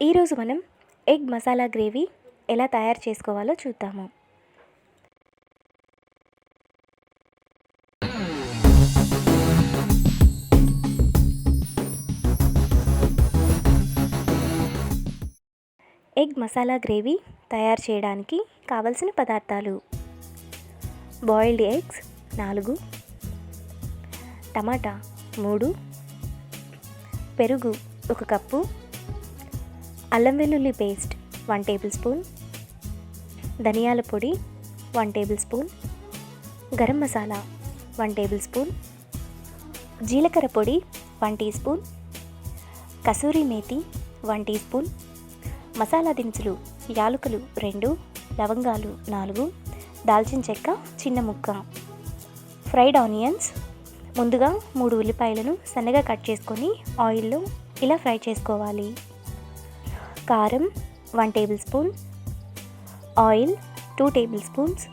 ఈరోజు మనం egg masala gravy ఎలా తయారు చేసుకోవాలో చూద్దాము. ఎగ్ మసాలా గ్రేవీ తయారు చేయడానికి కావలసిన పదార్థాలు: బాయిల్డ్ ఎగ్స్ 4, టమాటా 3, పెరుగు 1 కప్పు, అల్లం వెల్లుల్లి పేస్ట్ 1 టేబుల్ స్పూన్, ధనియాల పొడి 1 table spoon, garam masala 1 table spoon, జీలకర్ర పొడి 1 టీ స్పూన్, కసూరి మేతి 1 టీ స్పూన్, మసాలా దినుసులు యాలకులు 2, లవంగాలు 4, దాల్చిన చెక్క చిన్న ముక్క, ఫ్రైడ్ ఆనియన్స్ ముందుగా 3 ఉల్లిపాయలను సన్నగా కట్ చేసుకొని ఆయిల్లో ఇలా ఫ్రై చేసుకోవాలి. కారం 1 table spoon, oil 2 table spoons,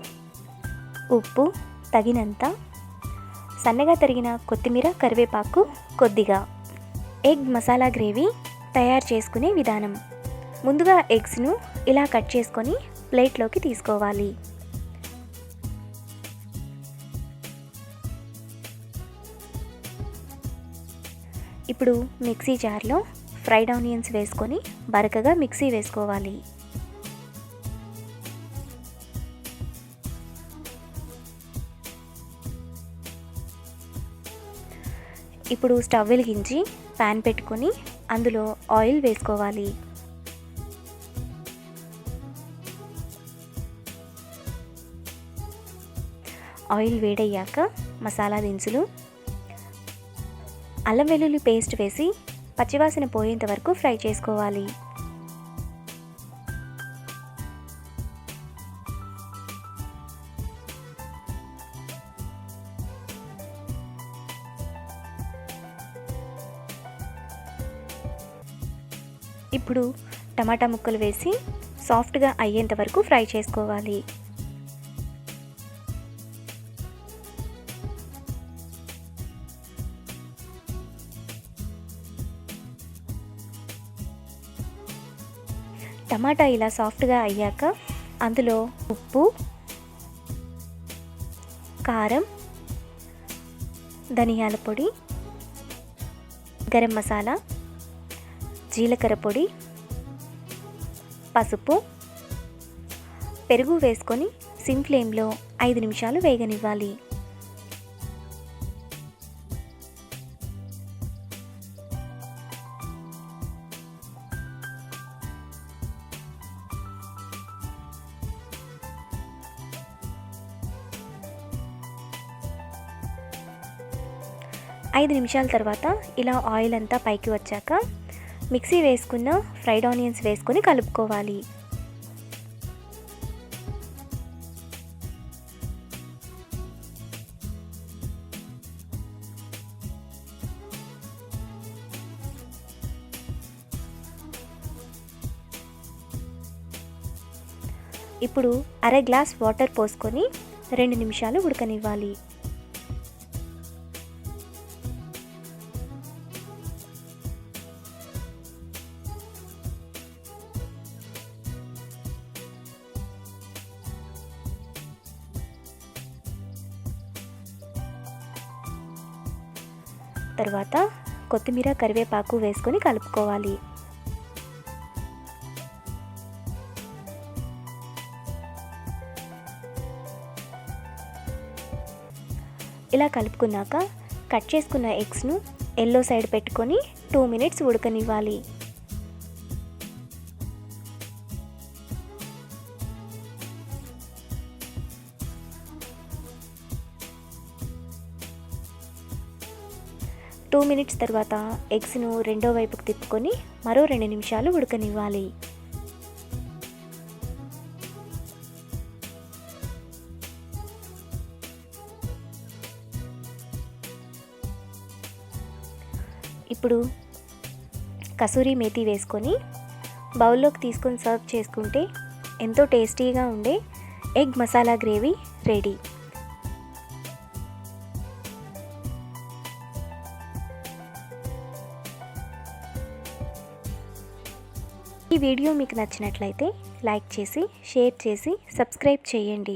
ఉప్పు తగినంత, సన్నగా తరిగిన కొత్తిమీర కరివేపాకు కొద్దిగా. ఎగ్ మసాలా గ్రేవీ తయారు చేసుకునే విధానం: ముందుగా ఎగ్స్ను ఇలా కట్ చేసుకొని ప్లేట్లోకి తీసుకోవాలి. ఇప్పుడు మిక్సీ జార్లో ఫ్రైడ్ ఆనియన్స్ వేసుకొని బరకగా మిక్సీ వేసుకోవాలి. ఇప్పుడు స్టవ్ వెలిగించి ప్యాన్ పెట్టుకొని అందులో ఆయిల్ వేసుకోవాలి. ఆయిల్ వేడయ్యాక మసాలా దినుసులు, అల్లం వెల్లుల్లి పేస్ట్ వేసి పచ్చివాసన పోయేంత వరకు ఫ్రై చేసుకోవాలి. ఇప్పుడు టమాటా ముక్కలు వేసి సాఫ్ట్గా అయ్యేంత వరకు ఫ్రై చేసుకోవాలి. టమాటా ఇలా సాఫ్ట్గా అయ్యాక అందులో ఉప్పు, కారం, ధనియాల పొడి, గరం మసాలా, జీలకర్ర పొడి, పసుపు, పెరుగు వేసుకొని సిమ్ ఫ్లేమ్లో 5 నిమిషాలు వేగనివ్వాలి. ఐదు నిమిషాల తర్వాత ఇలా ఆయిల్ అంతా పైకి వచ్చాక మిక్సీ వేసుకున్న ఫ్రైడ్ ఆనియన్స్ వేసుకొని కలుపుకోవాలి. ఇప్పుడు అర గ్లాస్ వాటర్ పోసుకొని 2 నిమిషాలు ఉడకనివ్వాలి. తర్వాత కొత్తిమీర కరివేపాకు వేసుకొని కలుపుకోవాలి. ఇలా కలుపుకున్నాక కట్ చేసుకున్న ఎగ్స్ను ఎల్లో సైడ్ పెట్టుకొని 2 మినిట్స్ ఉడకనివ్వాలి. టూ మినిట్స్ తర్వాత ఎగ్స్ను రెండో వైపుకు తిప్పుకొని మరో 2 నిమిషాలు ఉడకనివ్వాలి. ఇప్పుడు కసూరి మేతి వేసుకొని బౌల్లోకి తీసుకొని సర్వ్ చేసుకుంటే ఎంతో టేస్టీగా ఉండే ఎగ్ మసాలా గ్రేవీ రెడీ. ఈ వీడియో మీకు నచ్చినట్లయితే లైక్ చేసి, షేర్ చేసి, సబ్స్క్రైబ్ చేయండి.